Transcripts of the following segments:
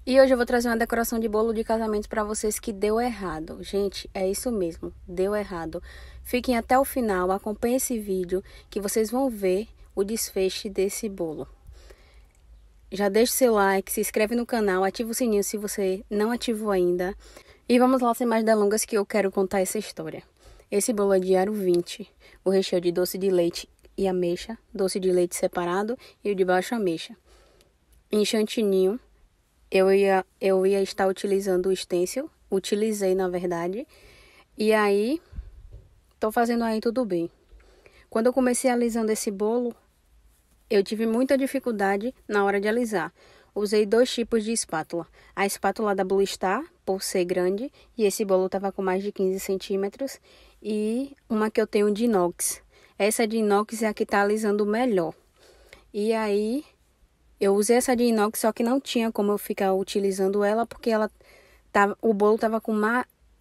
E hoje eu vou trazer uma decoração de bolo de casamento para vocês que deu errado. Gente, é isso mesmo, deu errado. Fiquem até o final, acompanhem esse vídeo que vocês vão ver o desfecho desse bolo. Já deixa o seu like, se inscreve no canal, ativa o sininho se você não ativou ainda. E vamos lá, sem mais delongas, que eu quero contar essa história. Esse bolo é de aro 20, o recheio de doce de leite e ameixa, doce de leite separado e o de baixo ameixa. Em chantininho, eu ia estar utilizando o stencil, utilizei na verdade, e aí tô fazendo aí tudo bem. Quando eu comecei alisando esse bolo, eu tive muita dificuldade na hora de alisar. Usei dois tipos de espátula. A espátula da Blue Star, por ser grande, e esse bolo tava com mais de 15 centímetros, e uma que eu tenho de inox. Essa de inox é a que tá alisando melhor. E aí eu usei essa de inox, só que não tinha como eu ficar utilizando ela, porque o bolo estava com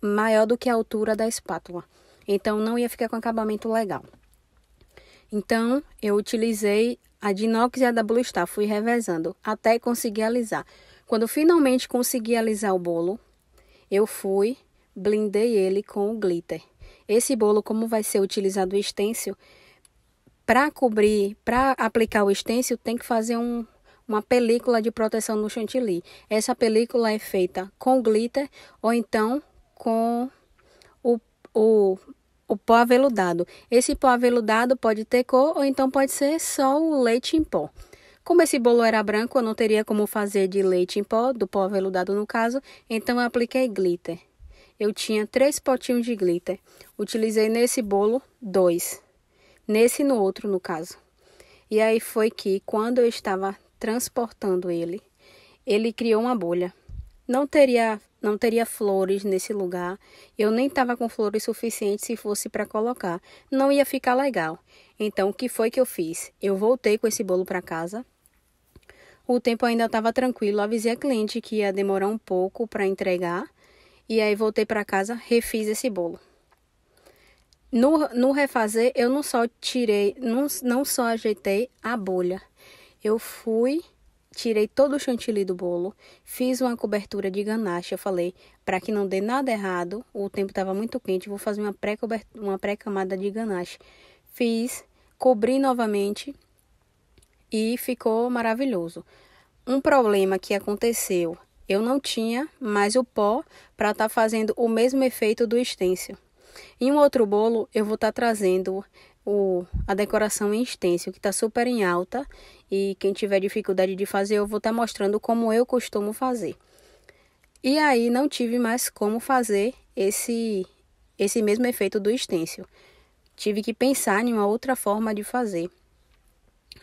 maior do que a altura da espátula. Então, não ia ficar com acabamento legal. Então, eu utilizei a de inox e a da Blue Star, fui revezando, até conseguir alisar. Quando eu finalmente consegui alisar o bolo, eu blindei ele com o glitter. Esse bolo, como vai ser utilizado o stencil, para aplicar o stencil, tem que fazer uma película de proteção no chantilly. Essa película é feita com glitter ou então com o pó aveludado. Esse pó aveludado pode ter cor ou então pode ser só o leite em pó. Como esse bolo era branco, eu não teria como fazer de leite em pó, do pó aveludado no caso, então eu apliquei glitter. Eu tinha 3 potinhos de glitter. Utilizei nesse bolo 2. Nesse e no outro, no caso. E aí foi que, quando eu estava transportando ele criou uma bolha. Não teria flores nesse lugar. Eu nem estava com flores suficientes se fosse para colocar. Não ia ficar legal. Então, o que foi que eu fiz? Eu voltei com esse bolo para casa. O tempo ainda estava tranquilo. Avisei a cliente que ia demorar um pouco para entregar. E aí, voltei para casa, refiz esse bolo. No refazer, eu não só ajeitei a bolha. Eu tirei todo o chantilly do bolo, fiz uma cobertura de ganache. Eu falei, para que não dê nada errado, o tempo estava muito quente, vou fazer uma pré-camada de ganache. Fiz, cobri novamente e ficou maravilhoso. Um problema que aconteceu, eu não tinha mais o pó para estar fazendo o mesmo efeito do stencil. Em um outro bolo, eu vou estar trazendo a decoração em stencil, que está super em alta. E quem tiver dificuldade de fazer, eu vou estar mostrando como eu costumo fazer. E aí, não tive mais como fazer esse mesmo efeito do stencil. Tive que pensar em uma outra forma de fazer.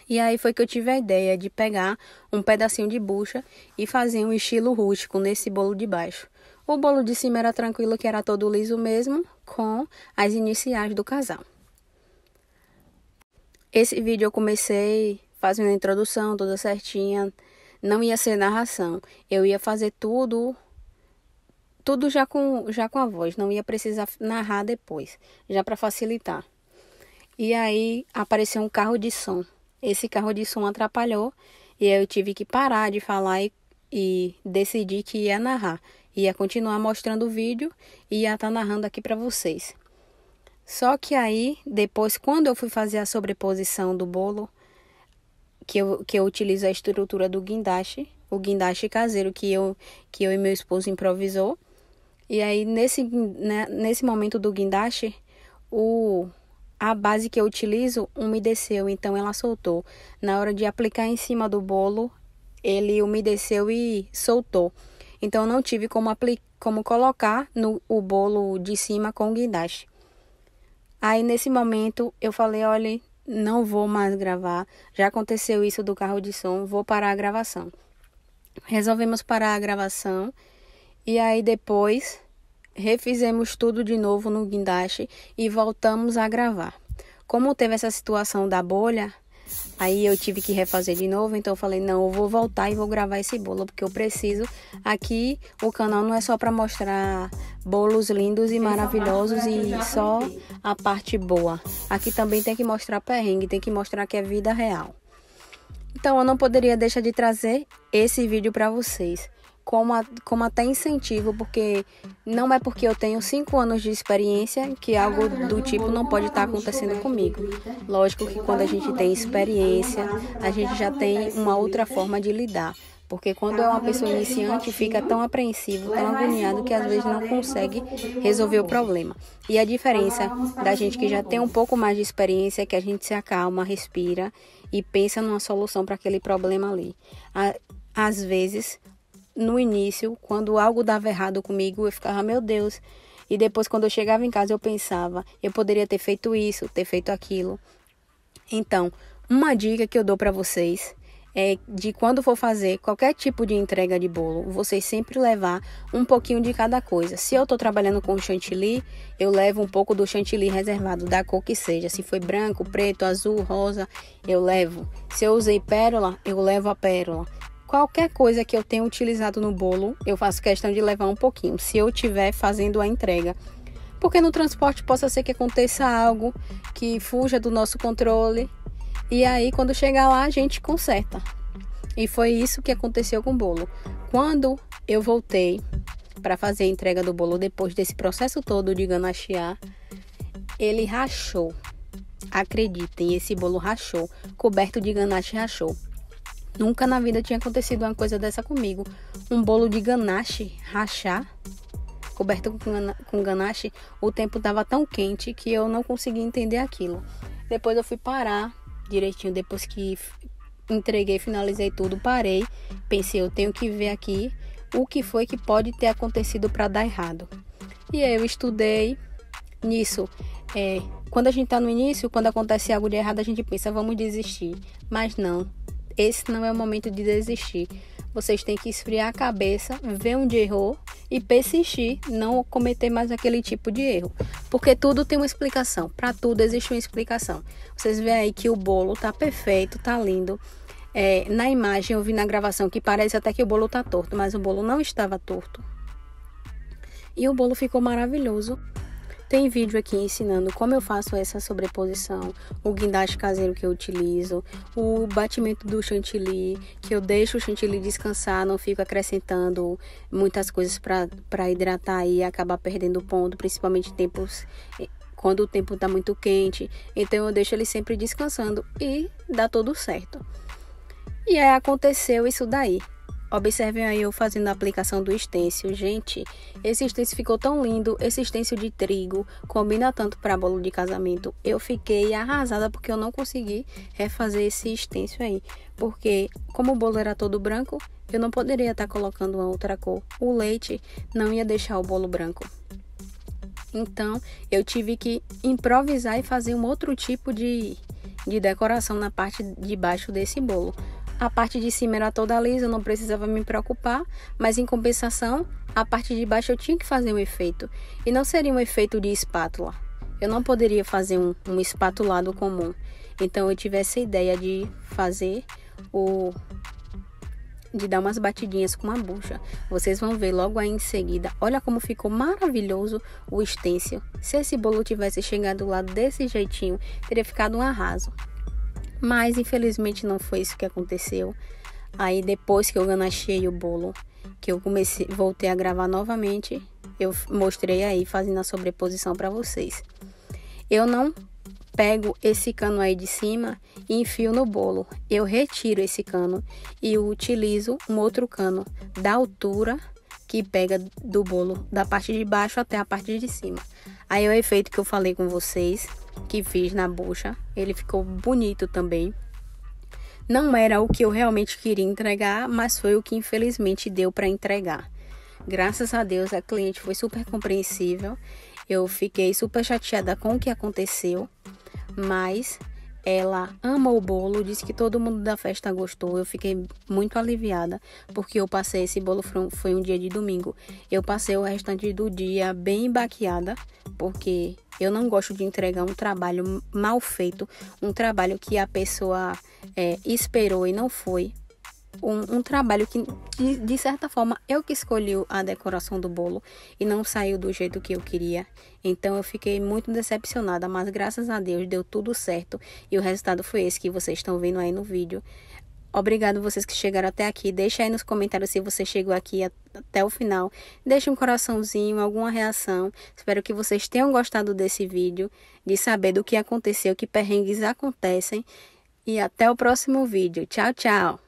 E aí foi que eu tive a ideia de pegar um pedacinho de bucha e fazer um estilo rústico nesse bolo de baixo. O bolo de cima era tranquilo, que era todo liso mesmo, com as iniciais do casal. Esse vídeo eu comecei fazendo a introdução toda certinha, não ia ser narração. Eu ia fazer tudo já com a voz, não ia precisar narrar depois, já para facilitar. E aí apareceu um carro de som. Esse carro de som atrapalhou e aí eu tive que parar de falar e decidir que ia narrar. Ia continuar mostrando o vídeo e ia estar narrando aqui para vocês. Só que aí, depois, quando eu fui fazer a sobreposição do bolo, que eu utilizo a estrutura do guindaste, o guindaste caseiro que eu e meu esposo improvisou. E aí, nesse momento do guindaste, a base que eu utilizo umedeceu, então ela soltou. Na hora de aplicar em cima do bolo, ele umedeceu e soltou. Então, eu não tive como colocar o bolo de cima com o guindaste. Aí, nesse momento, eu falei, olha, não vou mais gravar. Já aconteceu isso do carro de som, vou parar a gravação. Resolvemos parar a gravação. E aí, depois, refizemos tudo de novo no guindaste e voltamos a gravar. Como teve essa situação da bolha, aí eu tive que refazer de novo, então eu falei, não, eu vou voltar e vou gravar esse bolo, porque eu preciso. Aqui o canal não é só para mostrar bolos lindos e maravilhosos e só a parte boa. Aqui também tem que mostrar perrengue, tem que mostrar que é vida real. Então eu não poderia deixar de trazer esse vídeo para vocês. como até incentivo, porque não é porque eu tenho 5 anos de experiência que algo do tipo não pode estar acontecendo comigo. Lógico que quando a gente tem experiência, a gente já tem uma outra forma de lidar. Porque quando é uma pessoa iniciante, fica tão apreensivo, tão agoniado, que às vezes não consegue resolver o problema. E a diferença da gente que já tem um pouco mais de experiência é que a gente se acalma, respira e pensa numa solução para aquele problema ali. Às vezes, no início, quando algo dava errado comigo, eu ficava, meu Deus. E depois, quando eu chegava em casa, eu pensava, eu poderia ter feito isso, ter feito aquilo. Então, uma dica que eu dou para vocês é de quando for fazer qualquer tipo de entrega de bolo, vocês sempre levar um pouquinho de cada coisa. Se eu estou trabalhando com chantilly, eu levo um pouco do chantilly reservado, da cor que seja. Se foi branco, preto, azul, rosa, eu levo. Se eu usei pérola, eu levo a pérola. Qualquer coisa que eu tenha utilizado no bolo, eu faço questão de levar um pouquinho, se eu estiver fazendo a entrega. Porque no transporte possa ser que aconteça algo que fuja do nosso controle. E aí, quando chegar lá, a gente conserta. E foi isso que aconteceu com o bolo. Quando eu voltei para fazer a entrega do bolo, depois desse processo todo de ganachear, ele rachou. Acreditem, esse bolo rachou. Coberto de ganache rachou. Nunca na vida tinha acontecido uma coisa dessa comigo. Um bolo de ganache rachar, coberto com ganache, o tempo estava tão quente que eu não conseguia entender aquilo. Depois eu fui parar direitinho, depois que entreguei, finalizei tudo, parei, pensei, eu tenho que ver aqui o que foi que pode ter acontecido para dar errado. E aí eu estudei nisso. Quando a gente está no início, quando acontece algo de errado, a gente pensa, vamos desistir. Mas não, esse não é o momento de desistir. Vocês têm que esfriar a cabeça, ver onde errou e persistir, não cometer mais aquele tipo de erro. Porque tudo tem uma explicação, para tudo existe uma explicação. Vocês veem aí que o bolo tá perfeito, tá lindo. Na imagem eu vi na gravação que parece até que o bolo tá torto, mas o bolo não estava torto. E o bolo ficou maravilhoso. Tem vídeo aqui ensinando como eu faço essa sobreposição, o guindaste caseiro que eu utilizo, o batimento do chantilly, que eu deixo o chantilly descansar, não fico acrescentando muitas coisas para hidratar e acabar perdendo ponto, principalmente quando o tempo está muito quente. Então eu deixo ele sempre descansando e dá tudo certo. E aí aconteceu isso daí. Observem aí eu fazendo a aplicação do stencil. Gente, esse stencil ficou tão lindo. Esse stencil de trigo combina tanto para bolo de casamento. Eu fiquei arrasada porque eu não consegui refazer esse stencil aí. Porque como o bolo era todo branco, eu não poderia estar colocando uma outra cor. O leite não ia deixar o bolo branco. Então, eu tive que improvisar e fazer um outro tipo de decoração na parte de baixo desse bolo. A parte de cima era toda lisa, eu não precisava me preocupar, mas em compensação, a parte de baixo eu tinha que fazer um efeito. E não seria um efeito de espátula. Eu não poderia fazer um espatulado comum. Então eu tive essa ideia de fazer de dar umas batidinhas com uma bucha. Vocês vão ver logo aí em seguida. Olha como ficou maravilhoso o stencil. Se esse bolo tivesse chegado lá desse jeitinho, teria ficado um arraso. Mas infelizmente não foi isso que aconteceu. Aí depois que eu ganachei o bolo, que eu voltei a gravar novamente, eu mostrei aí fazendo a sobreposição para vocês. Eu não pego esse cano aí de cima e enfio no bolo. Eu retiro esse cano e utilizo um outro cano da altura que pega do bolo, da parte de baixo até a parte de cima. Aí o efeito que eu falei com vocês, que fiz na bucha, ele ficou bonito também. Não era o que eu realmente queria entregar, mas foi o que infelizmente deu para entregar. Graças a Deus a cliente foi super compreensível. Eu fiquei super chateada com o que aconteceu, mas ela ama o bolo, disse que todo mundo da festa gostou. Eu fiquei muito aliviada, porque eu passei esse bolo, foi um dia de domingo. Eu passei o restante do dia bem baqueada, porque eu não gosto de entregar um trabalho mal feito, um trabalho que a pessoa esperou e não foi. Um trabalho que, de certa forma, eu que escolhi a decoração do bolo e não saiu do jeito que eu queria. Então, eu fiquei muito decepcionada, mas graças a Deus deu tudo certo e o resultado foi esse que vocês estão vendo aí no vídeo. Obrigado vocês que chegaram até aqui. Deixa aí nos comentários se você chegou aqui até o final. Deixa um coraçãozinho, alguma reação. Espero que vocês tenham gostado desse vídeo, de saber do que aconteceu, que perrengues acontecem. E até o próximo vídeo. Tchau, tchau!